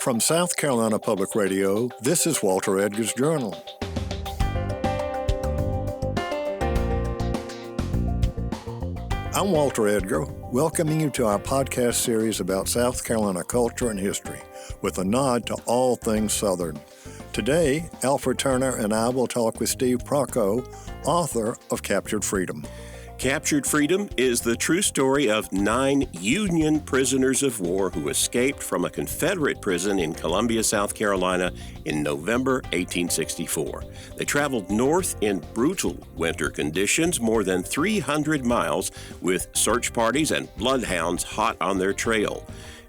From South Carolina Public Radio, this is Walter Edgar's Journal. I'm Walter Edgar, welcoming you to our podcast series about South Carolina culture and history, with a nod to all things Southern. Today, Alfred Turner and I will talk with Steve Procko, author of Captured Freedom. Captured Freedom is the true story of 9 Union prisoners of war who escaped from a Confederate prison in Columbia, South Carolina in November 1864. They traveled north in brutal winter conditions, more than 300 miles, with search parties and bloodhounds hot on their trail.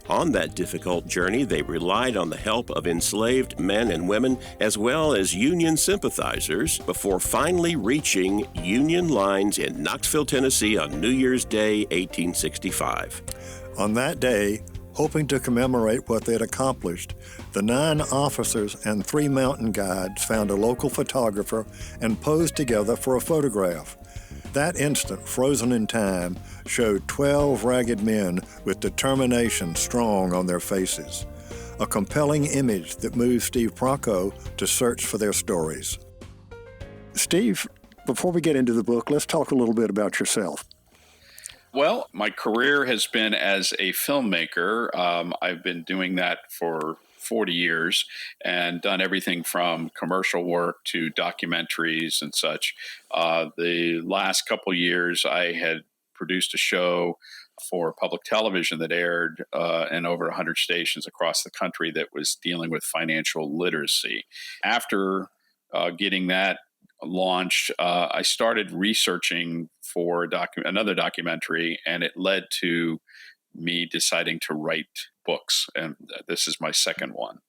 On that difficult journey, they relied on the help of enslaved men and women as well as Union sympathizers before finally reaching Union lines in Knoxville, Tennessee on New Year's Day, 1865. On that day, hoping to commemorate what they had accomplished, the 9 officers and 3 mountain guides found a local photographer and posed together for a photograph. That instant, frozen in time, showed 12 ragged men with determination strong on their faces. A compelling image that moved Steve Procko to search for their stories. Steve, before we get into the book, let's talk a little bit about yourself. Well, my career has been as a filmmaker. I've been doing that for 40 years and done everything from commercial work to documentaries and such. The last couple years, I had produced a show for public television that aired in over 100 stations across the country that was dealing with financial literacy. After getting that launched, I started researching for another documentary, and it led to me deciding to write books, and this is my second one.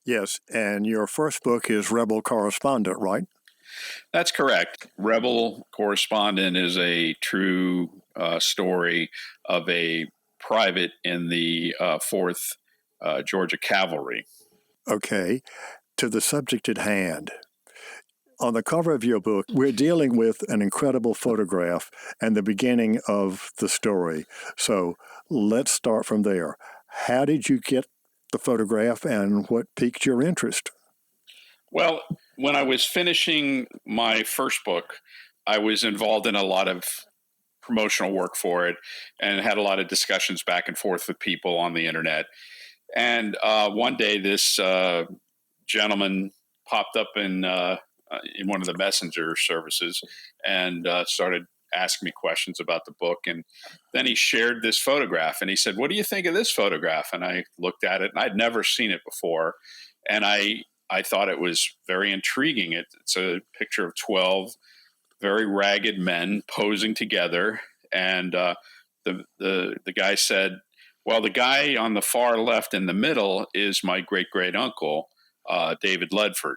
Yes, and your first book is Rebel Correspondent, right? That's correct. Rebel Correspondent is a true story of a private in the 4th Georgia Cavalry. Okay, to the subject at hand. On the cover of your book, we're dealing with an incredible photograph and the beginning of the story. So let's start from there. How did you get the photograph and what piqued your interest? Well, when I was finishing my first book, I was involved in a lot of promotional work for it and had a lot of discussions back and forth with people on the internet. And one day this gentleman popped up in one of the messenger services and started asking me questions about the book. And then he shared this photograph and he said, "What do you think of this photograph?" And I looked at it and I'd never seen it before. And I thought it was very intriguing. It's a picture of 12 very ragged men posing together. And the guy said, "Well, the guy on the far left in the middle is my great uncle, David Ledford.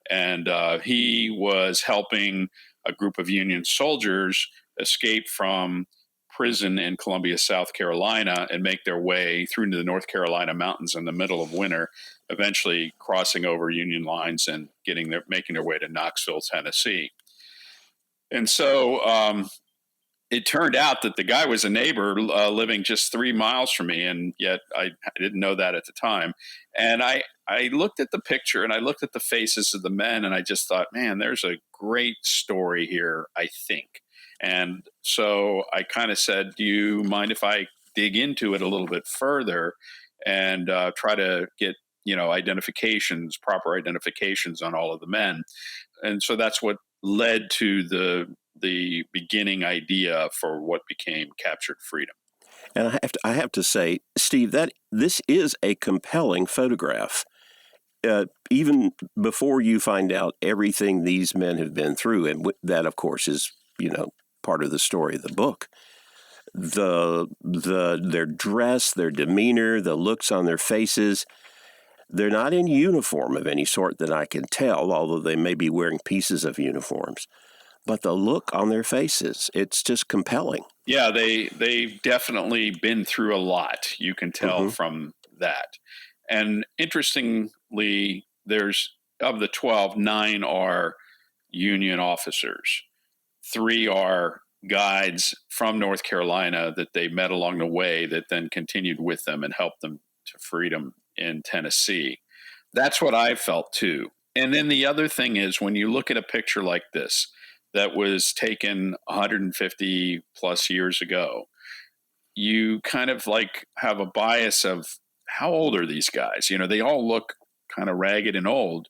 And he was helping a group of Union soldiers escape from prison in Columbia, South Carolina, and make their way through into the North Carolina mountains in the middle of winter, eventually crossing over Union lines and making their way to Knoxville, Tennessee." And so it turned out that the guy was a neighbor living just 3 miles from me, and yet I didn't know that at the time. And I looked at the picture and I looked at the faces of the men, and I just thought, man, there's a great story here, I think. And so I kind of said, "Do you mind if I dig into it a little bit further and try to get, proper identifications on all of the men?" And so that's what led to the beginning idea for what became Captured Freedom. And I have to say, Steve, that this is a compelling photograph. Even before you find out everything these men have been through, and that, of course, is part of the story of the book. Their dress, their demeanor, the looks on their faces. They're not in uniform of any sort that I can tell, although they may be wearing pieces of uniforms. But the look on their faces, it's just compelling. Yeah, they've definitely been through a lot. You can tell from that. And interestingly, of the 12, 9 are Union officers. 3 are guides from North Carolina that they met along the way that then continued with them and helped them to freedom in Tennessee. That's what I felt too. And then the other thing is, when you look at a picture like this that was taken 150 plus years ago, you kind of like have a bias of how old are these guys? You know, they all look kind of ragged and old.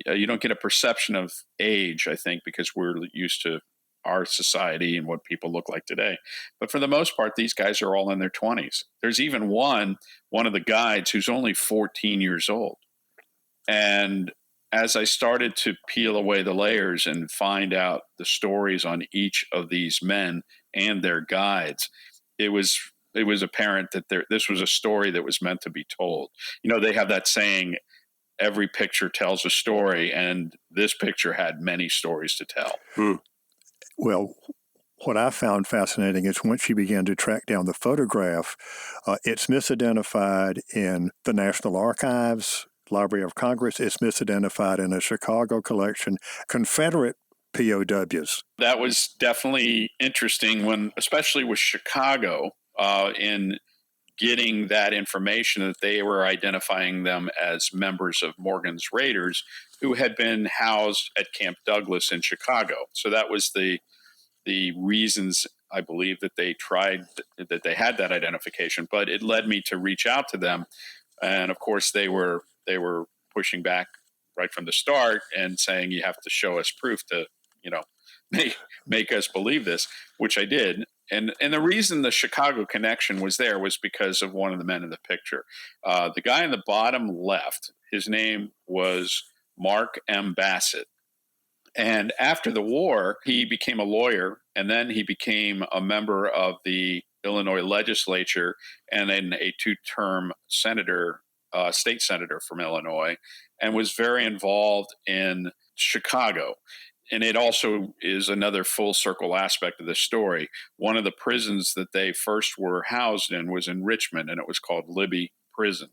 You don't get a perception of age, I think, because we're used to our society and what people look like today. But for the most part, these guys are all in their 20s. There's even one of the guides who's only 14 years old. And as I started to peel away the layers and find out the stories on each of these men and their guides, it was apparent that this was a story that was meant to be told. You know, they have that saying, every picture tells a story, and this picture had many stories to tell. Well, what I found fascinating is once you began to track down the photograph, it's misidentified in the National Archives, Library of Congress. It's misidentified in a Chicago collection, Confederate POWs. That was definitely interesting, especially with Chicago, in getting that information that they were identifying them as members of Morgan's Raiders who had been housed at Camp Douglas in Chicago. So that was the reasons, I believe, that they had that identification. But it led me to reach out to them, and of course they were pushing back right from the start and saying, you have to show us proof to, make us believe this, which I did. And the reason the Chicago connection was there was because of one of the men in the picture. The guy in the bottom left, his name was Mark M. Bassett. And after the war, he became a lawyer, and then he became a member of the Illinois legislature and then a two-term senator, state senator from Illinois, and was very involved in Chicago. And it also is another full circle aspect of the story. One of the prisons that they first were housed in was in Richmond, and it was called Libby Prison.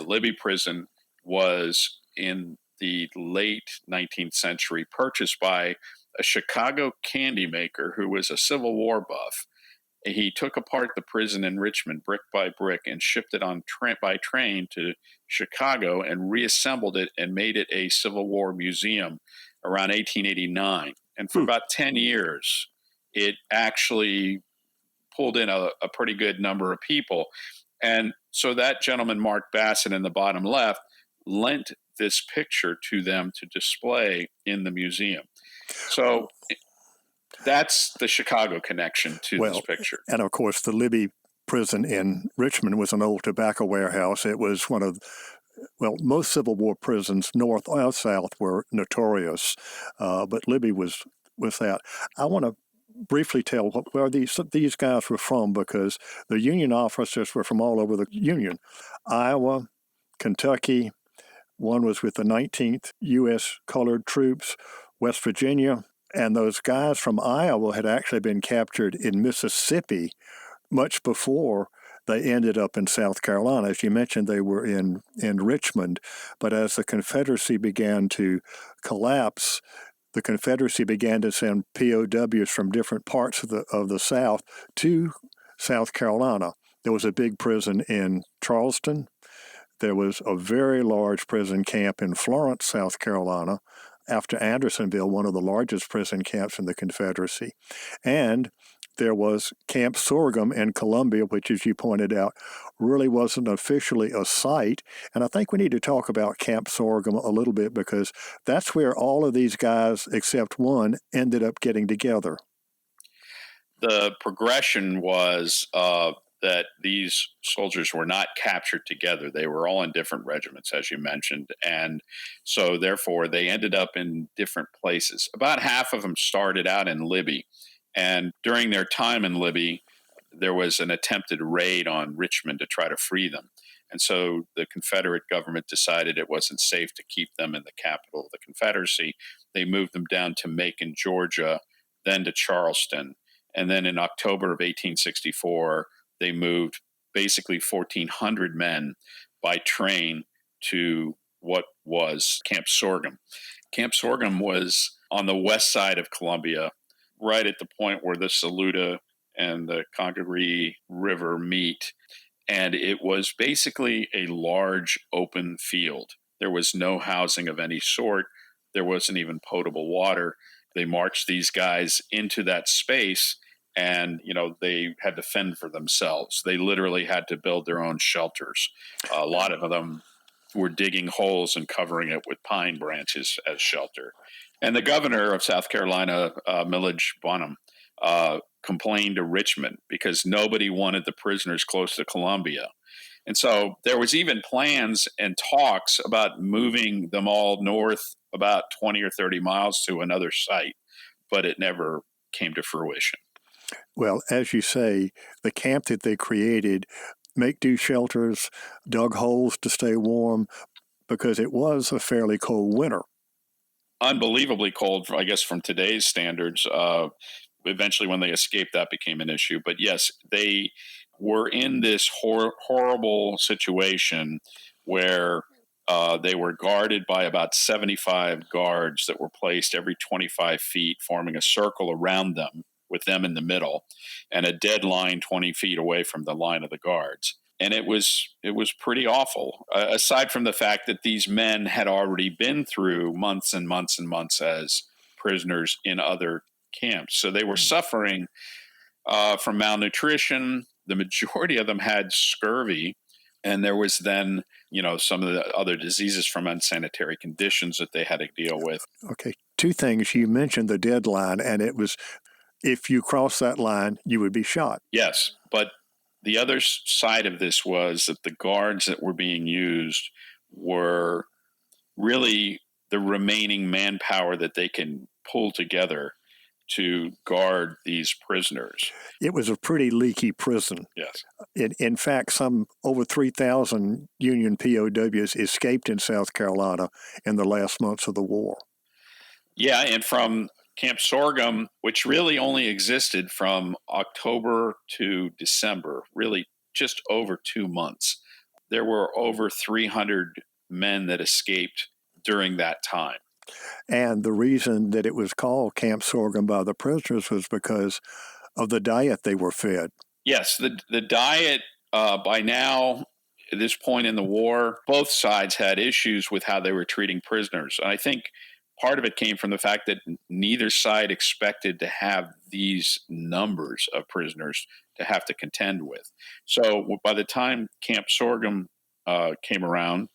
Libby Prison was in the late 19th century purchased by a Chicago candy maker who was a Civil War buff. He took apart the prison in Richmond brick by brick and shipped it by train to Chicago and reassembled it and made it a Civil War museum around 1889. And for about 10 years, it actually pulled in a pretty good number of people. And so that gentleman, Mark Bassett in the bottom left, lent this picture to them to display in the museum. So that's the Chicago connection to this picture. And of course, the Libby prison in Richmond was an old tobacco warehouse. It was one of most Civil War prisons, north or south, were notorious, but Libby was that. I want to briefly tell where these guys were from, because the Union officers were from all over the Union. Iowa, Kentucky, one was with the 19th U.S. Colored Troops, West Virginia, and those guys from Iowa had actually been captured in Mississippi much before they ended up in South Carolina. As you mentioned, they were in Richmond, but as the Confederacy began to collapse, the Confederacy began to send POWs from different parts of the South to South Carolina. There was a big prison in Charleston. There was a very large prison camp in Florence, South Carolina, after Andersonville, one of the largest prison camps in the Confederacy. And there was Camp Sorghum in Columbia, which, as you pointed out, really wasn't officially a site. And I think we need to talk about Camp Sorghum a little bit, because that's where all of these guys, except one, ended up getting together. The progression was that these soldiers were not captured together. They were all in different regiments, as you mentioned. And so, therefore, they ended up in different places. About half of them started out in Libby. And during their time in Libby, there was an attempted raid on Richmond to try to free them. And so the Confederate government decided it wasn't safe to keep them in the capital of the Confederacy. They moved them down to Macon, Georgia, then to Charleston. And then in October of 1864, they moved basically 1,400 men by train to what was Camp Sorghum. Camp Sorghum was on the west side of Columbia, right at the point where the Saluda and the Congaree River meet. And it was basically a large open field. There was no housing of any sort. There wasn't even potable water. They marched these guys into that space, and they had to fend for themselves. They literally had to build their own shelters. A lot of them were digging holes and covering it with pine branches as shelter. And the governor of South Carolina, Millage Bonham, complained to Richmond because nobody wanted the prisoners close to Columbia. And so there was even plans and talks about moving them all north about 20 or 30 miles to another site, but it never came to fruition. Well, as you say, the camp that they created, make-do shelters, dug holes to stay warm, because it was a fairly cold winter. Unbelievably cold, I guess, from today's standards. Eventually, when they escaped, that became an issue. But yes, they were in this horrible situation where they were guarded by about 75 guards that were placed every 25 feet, forming a circle around them, with them in the middle, and a dead line 20 feet away from the line of the guards. And it was pretty awful, aside from the fact that these men had already been through months and months and months as prisoners in other camps. So they were suffering from malnutrition. The majority of them had scurvy. And there was then, some of the other diseases from unsanitary conditions that they had to deal with. Okay, two things. You mentioned the deadline, and it was, if you cross that line, you would be shot. Yes, but the other side of this was that the guards that were being used were really the remaining manpower that they can pull together to guard these prisoners. It was a pretty leaky prison. Yes. In fact, some over 3,000 Union POWs escaped in South Carolina in the last months of the war. Yeah, and from Camp Sorghum, which really only existed from October to December, really just over 2 months, there were over 300 men that escaped during that time. And the reason that it was called Camp Sorghum by the prisoners was because of the diet they were fed. Yes, the diet, by now, at this point in the war, both sides had issues with how they were treating prisoners. And I think part of it came from the fact that neither side expected to have these numbers of prisoners to have to contend with. So by the time Camp Sorghum came around,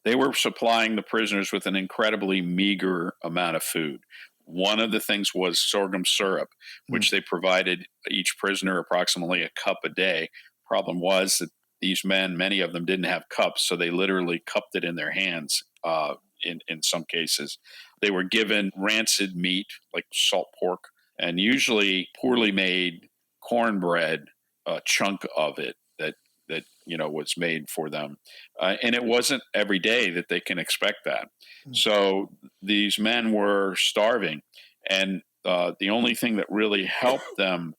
they were supplying the prisoners with an incredibly meager amount of food. One of the things was sorghum syrup, which they provided each prisoner approximately a cup a day. Problem was that these men, many of them didn't have cups, so they literally cupped it in their hands in some cases. They were given rancid meat, like salt pork, and usually poorly made cornbread, a chunk of it that was made for them. And it wasn't every day that they can expect that. So these men were starving. And the only thing that really helped them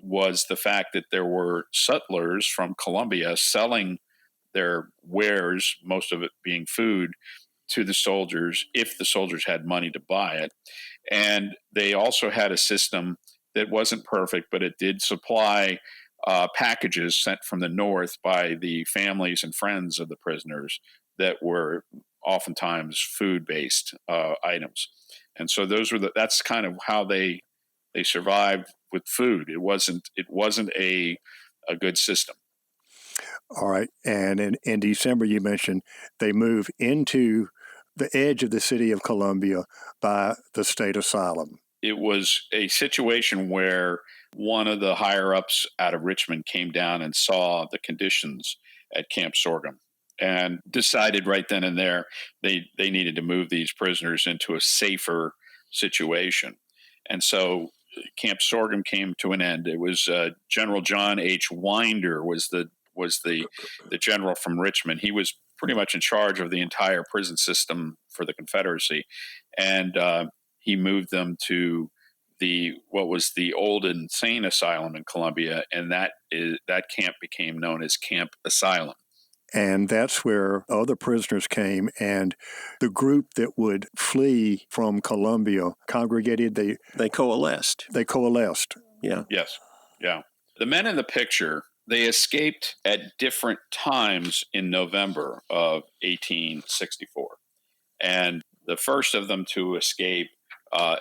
was the fact that there were settlers from Columbia selling their wares, most of it being food, to the soldiers if the soldiers had money to buy it. And they also had a system that wasn't perfect, but it did supply packages sent from the north by the families and friends of the prisoners that were oftentimes food-based items. And so that's kind of how they survived with food. It wasn't a good system. All right. And in December, you mentioned they move into the edge of the city of Columbia by the state asylum. It was a situation where one of the higher-ups out of Richmond came down and saw the conditions at Camp Sorghum and decided right then and there they needed to move these prisoners into a safer situation. And so Camp Sorghum came to an end. It was General John H. Winder was the general from Richmond. He was pretty much in charge of the entire prison system for the Confederacy, and he moved them to what was the old insane asylum in Columbia, and that camp became known as Camp Asylum. And that's where other prisoners came, and the group that would flee from Columbia congregated. They coalesced. They coalesced. Yeah. Yes. Yeah. The men in the picture They escaped at different times in November of 1864. And the first of them to escape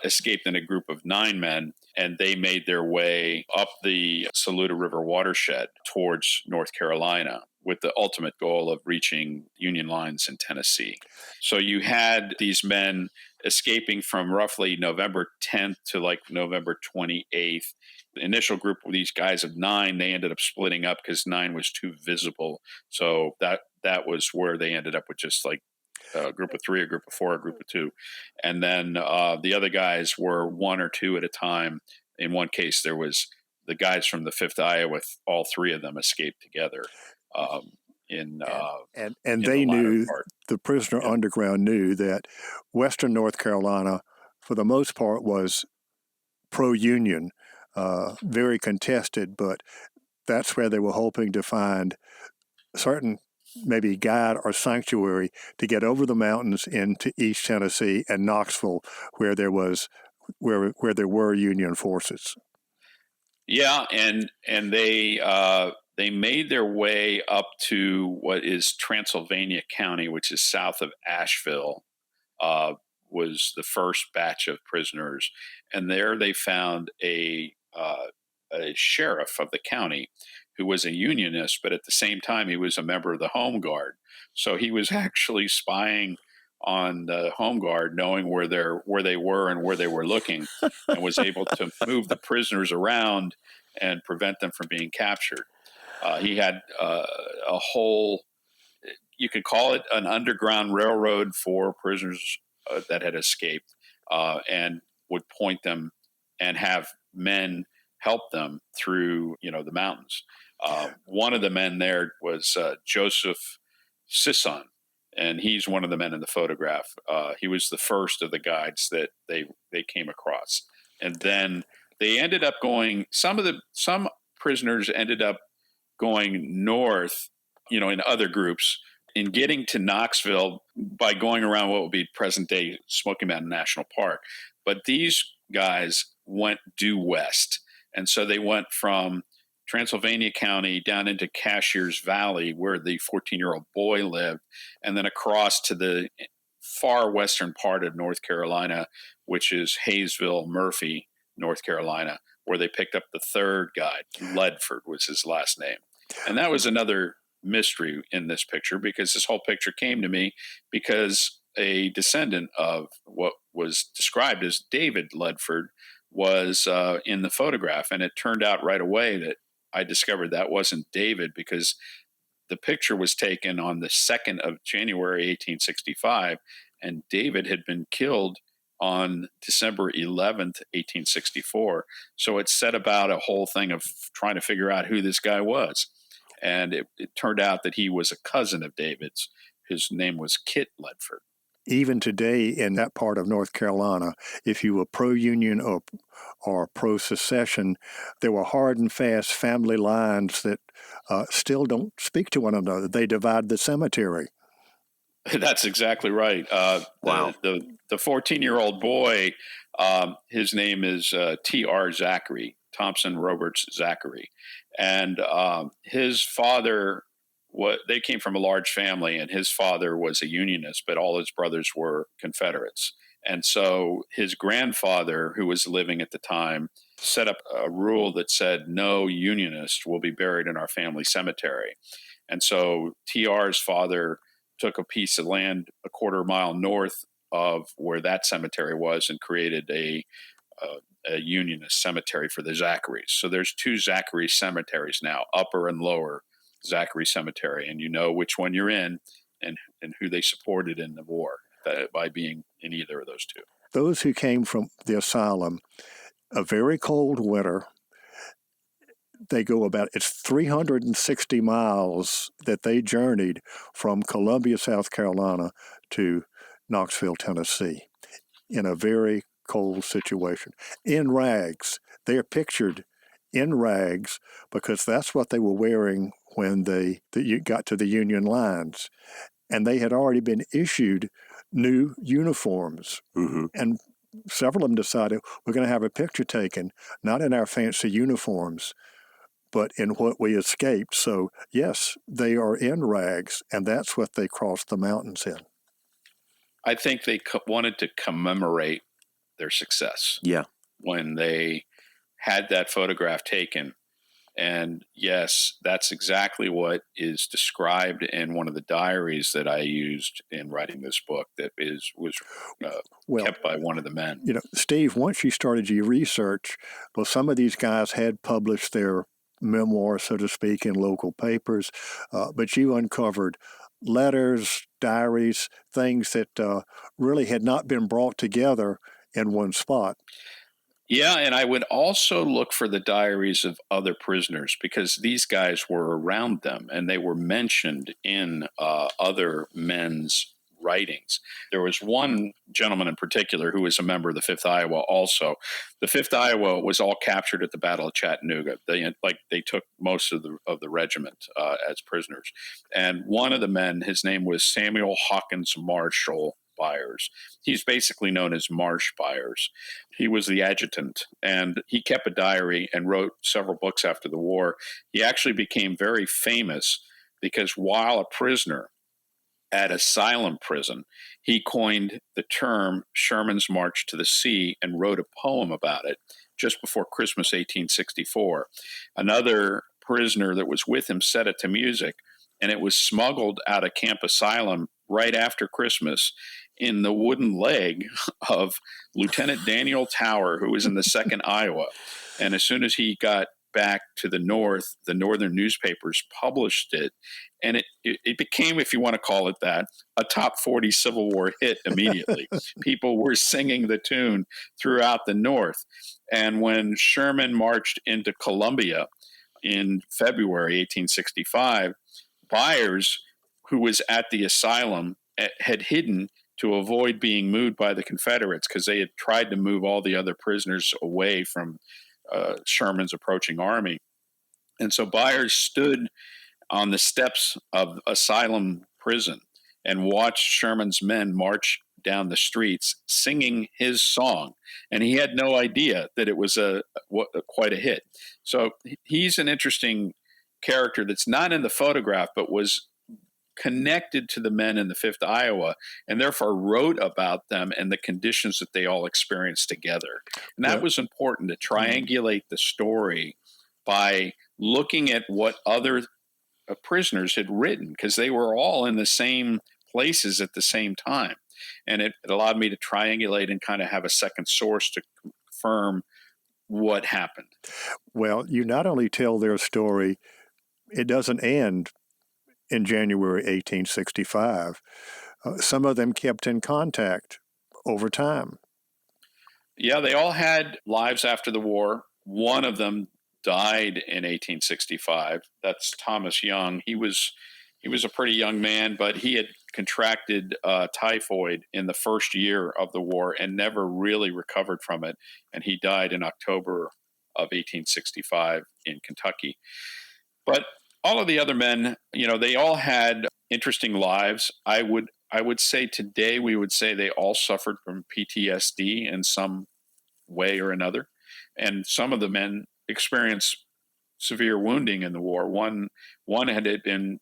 escaped in a group of 9 men, and they made their way up the Saluda River watershed towards North Carolina with the ultimate goal of reaching Union lines in Tennessee. So you had these men escaping from roughly November 10th to like November 28th. The initial group of these guys of 9, they ended up splitting up because 9 was too visible. So that was where they ended up with just like a group of 3, a group of 4, a group of 2. And then the other guys were 1 or 2 at a time. In one case, there was the guys from the 5th Iowa, all 3 of them escaped together. And they knew, the prisoner underground knew that Western North Carolina, for the most part, was pro-Union, very contested, but that's where they were hoping to find certain maybe guide or sanctuary to get over the mountains into East Tennessee and Knoxville, where there were Union forces. Yeah, and they made their way up to what is Transylvania County, which is south of Asheville. Was the first batch of prisoners, and there they found a sheriff of the county who was a Unionist, but at the same time he was a member of the Home Guard. So he was actually spying on the Home Guard, knowing where they were and where they were looking, and was able to move the prisoners around and prevent them from being captured. He had a whole, you could call it an underground railroad for prisoners that had escaped, and would point them and have men help them through, the mountains. One of the men there was Joseph Sisson, and he's one of the men in the photograph. He was the first of the guides that they came across, and then they ended up going. Some prisoners ended up going north, in other groups, in getting to Knoxville by going around what would be present day Smoky Mountain National Park. But these guys went due west, and so they went from Transylvania County down into Cashier's Valley, where the 14-year-old boy lived, and then across to the far western part of North Carolina, which is Hayesville, Murphy, North Carolina, where they picked up the third guy. Ledford was his last name. And that was another mystery in this picture, because this whole picture came to me because a descendant of what was described as David Ledford was in the photograph. And it turned out right away that I discovered that wasn't David, because the picture was taken on the 2nd of January, 1865, and David had been killed on December 11th, 1864. So it set about a whole thing of trying to figure out who this guy was. And it turned out that he was a cousin of David's. His name was Kit Ledford. Even today in that part of North Carolina, if you were pro-Union or pro-secession, there were hard and fast family lines that still don't speak to one another. They divide the cemetery. That's exactly right. Wow. The 14-year-old boy, his name is T.R. Zachary, Thompson Roberts Zachary. And his father, they came from a large family, and his father was a Unionist, but all his brothers were Confederates. And so his grandfather, who was living at the time, set up a rule that said no Unionist will be buried in our family cemetery. And so TR's father took a piece of land a quarter mile north of where that cemetery was and created a Unionist cemetery for the Zacharys. So there's 2 Zachary cemeteries now, Upper and Lower Zachary Cemetery, and you know which one you're in and who they supported in the war by being in either of those 2. Those who came from the asylum, a very cold winter, they go it's 360 miles that they journeyed from Columbia, South Carolina to Knoxville, Tennessee, in a very cold situation. In rags. They are pictured in rags because that's what they were wearing when they got to the Union lines. And they had already been issued new uniforms. Mm-hmm. And several of them decided, we're going to have a picture taken, not in our fancy uniforms, but in what we escaped. So, yes, they are in rags, and that's what they crossed the mountains in. I think they wanted to commemorate their success. Yeah. When they had that photograph taken. And yes, that's exactly what is described in one of the diaries that I used in writing this book that was kept by one of the men. You know, Steve, once you started your research, well, some of these guys had published their memoir, so to speak, in local papers, but you uncovered letters, diaries, things that really had not been brought together in one spot. Yeah, and I would also look for the diaries of other prisoners because these guys were around them and they were mentioned in other men's writings. There was one gentleman in particular who was a member of the 5th Iowa also. The 5th Iowa was all captured at the Battle of Chattanooga. They took most of the regiment as prisoners. And one of the men, his name was Samuel Hawkins Marshall Byers. He's basically known as Marsh Byers. He was the adjutant, and he kept a diary and wrote several books after the war. He actually became very famous because while a prisoner at Asylum Prison, he coined the term Sherman's March to the Sea and wrote a poem about it just before Christmas 1864. Another prisoner that was with him set it to music, and it was smuggled out of Camp Asylum right after Christmas in the wooden leg of Lieutenant Daniel Tower, who was in the 2nd Iowa. And as soon as he got back to the north, the northern newspapers published it. And it became, if you want to call it that, a top 40 Civil War hit immediately. People were singing the tune throughout the North. And when Sherman marched into Columbia in February 1865, Byers, who was at the asylum, had hidden to avoid being moved by the Confederates because they had tried to move all the other prisoners away from Sherman's approaching army. And so Byers stood on the steps of Asylum Prison and watched Sherman's men march down the streets singing his song. And he had no idea that it was quite a hit. So he's an interesting character that's not in the photograph, but was connected to the men in the 5th Iowa and therefore wrote about them and the conditions that they all experienced together. And that was important to triangulate the story by looking at what other prisoners had written because they were all in the same places at the same time. And it allowed me to triangulate and kind of have a second source to confirm what happened. Well, you not only tell their story, it doesn't end in January 1865. Some of them kept in contact over time. Yeah, they all had lives after the war. One of them died in 1865. That's Thomas Young. He was a pretty young man, but he had contracted typhoid in the first year of the war and never really recovered from it. And he died in October of 1865 in Kentucky. But all of the other men, they all had interesting lives. I would say today we would say they all suffered from PTSD in some way or another. And some of the men experienced severe wounding in the war. One had been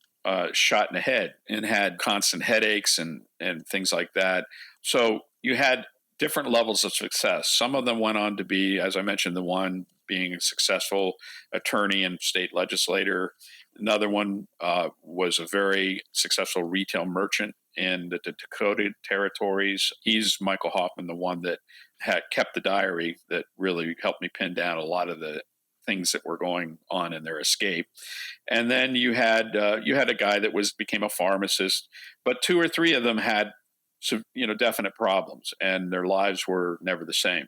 shot in the head and had constant headaches and things like that. So you had different levels of success. Some of them went on to be, as I mentioned, the one being a successful attorney and state legislator. Another one was a very successful retail merchant in the Dakota territories. He's Michael Hoffman, the one that had kept the diary that really helped me pin down a lot of the things that were going on in their escape. And then you had a guy that became a pharmacist, but 2 or 3 of them had definite problems, and their lives were never the same.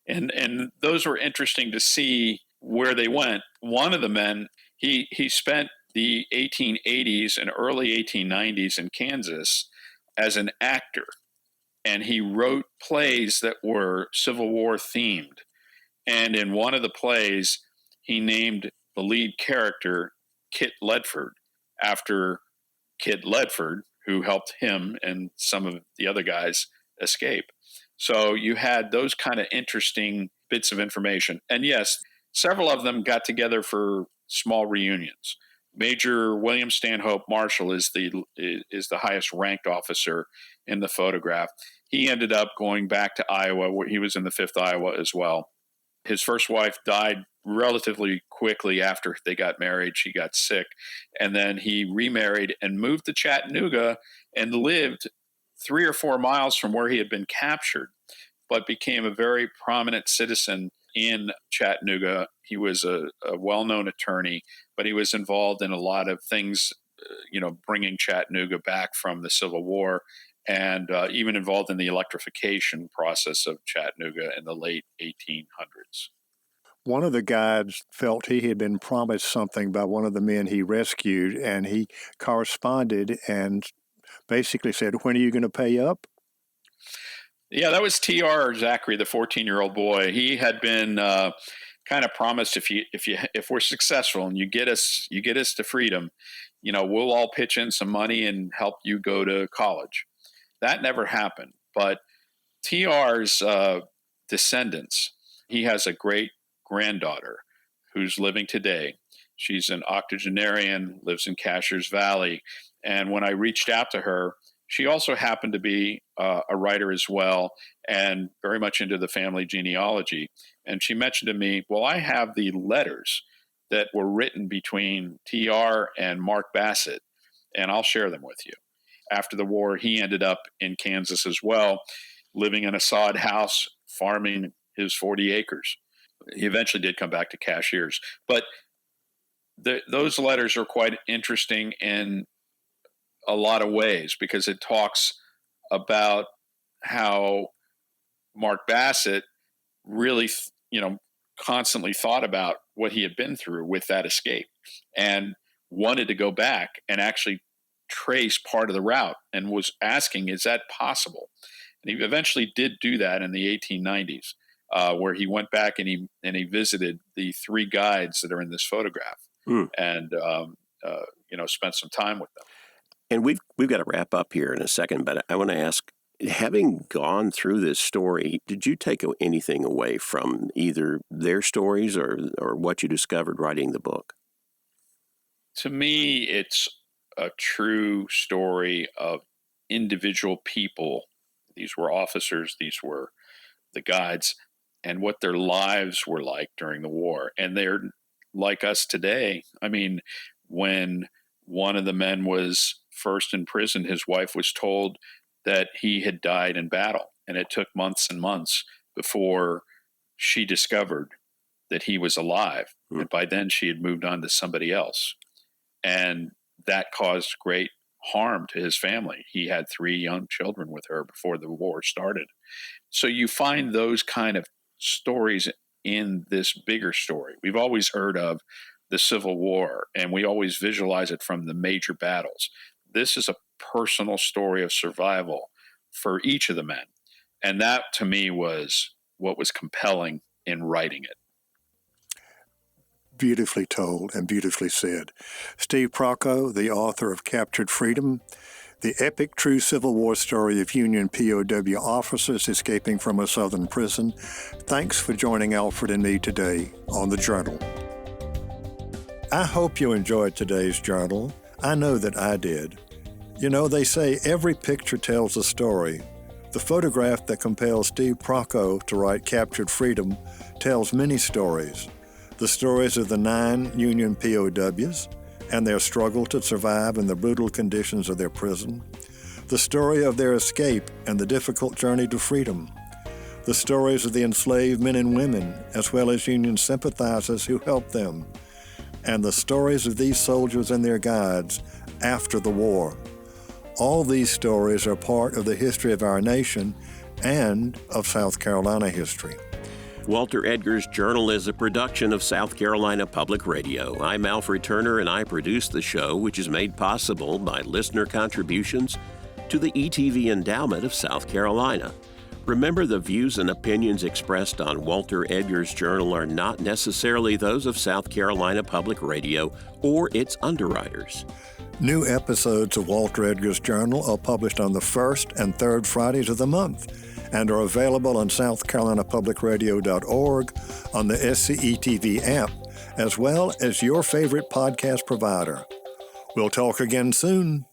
And those were interesting to see where they went. One of the men, he spent the 1880s and early 1890s in Kansas as an actor, and he wrote plays that were Civil War themed. And in one of the plays, he named the lead character Kit Ledford after Kid Ledford, who helped him and some of the other guys escape. So you had those kind of interesting bits of information. And yes, several of them got together for small reunions. Major William Stanhope Marshall is the highest ranked officer in the photograph. He ended up going back to Iowa, where he was in the 5th Iowa as well. His first wife died relatively quickly after they got married. She got sick, and then he remarried and moved to Chattanooga and lived 3 or 4 miles from where he had been captured, but became a very prominent citizen in Chattanooga. He was a well-known attorney, but he was involved in a lot of things, bringing Chattanooga back from the Civil War, and even involved in the electrification process of Chattanooga in the late 1800s. One of the guides felt he had been promised something by one of the men he rescued, and he corresponded and basically said, "When are you going to pay up?" Yeah, that was T.R. Zachary, the 14-year-old boy. He had been kind of promised, if we're successful and you get us to freedom, we'll all pitch in some money and help you go to college. That never happened. But T.R.'s descendants, he has a great granddaughter who's living today. She's an octogenarian, lives in Cashiers Valley. And when I reached out to her, she also happened to be a writer as well, and very much into the family genealogy. And she mentioned to me, well, I have the letters that were written between T.R. and Mark Bassett, and I'll share them with you. After the war, he ended up in Kansas as well, living in a sod house, farming his 40 acres. He eventually did come back to Cashiers. But those letters are quite interesting in a lot of ways, because it talks about how Mark Bassett really, constantly thought about what he had been through with that escape and wanted to go back and actually trace part of the route, and was asking, is that possible? And he eventually did do that in the 1890s, where he went back and he visited the 3 guides that are in this photograph, and spent some time with them. And we've got to wrap up here in a second, but I want to ask, having gone through this story, did you take anything away from either their stories or what you discovered writing the book? To me, it's a true story of individual people. These were officers, these were the guides, and what their lives were like during the war. And they're like us today. I mean, when one of the men was first in prison, his wife was told that he had died in battle, and it took months and months before she discovered that he was alive. And by then she had moved on to somebody else, and that caused great harm to his family. He had 3 young children with her before the war started. So you find those kind of stories in this bigger story. We've always heard of the Civil War, and we always visualize it from the major battles. This is a personal story of survival for each of the men. And that, to me, was what was compelling in writing it. Beautifully told and beautifully said. Steve Procko, the author of Captured Freedom, the epic true Civil War story of Union POW officers escaping from a Southern prison. Thanks for joining Alfred and me today on The Journal. I hope you enjoyed today's journal. I know that I did. They say every picture tells a story. The photograph that compels Steve Procko to write Captured Freedom tells many stories. The stories of the 9 Union POWs and their struggle to survive in the brutal conditions of their prison. The story of their escape and the difficult journey to freedom. The stories of the enslaved men and women, as well as Union sympathizers who helped them. And the stories of these soldiers and their guides after the war. All these stories are part of the history of our nation and of South Carolina history. Walter Edgar's Journal is a production of South Carolina Public Radio. I'm Alfred Turner, and I produce the show, which is made possible by listener contributions to the ETV Endowment of South Carolina. Remember, the views and opinions expressed on Walter Edgar's Journal are not necessarily those of South Carolina Public Radio or its underwriters. New episodes of Walter Edgar's Journal are published on the 1st and 3rd Fridays of the month and are available on southcarolinapublicradio.org, on the SCETV app, as well as your favorite podcast provider. We'll talk again soon.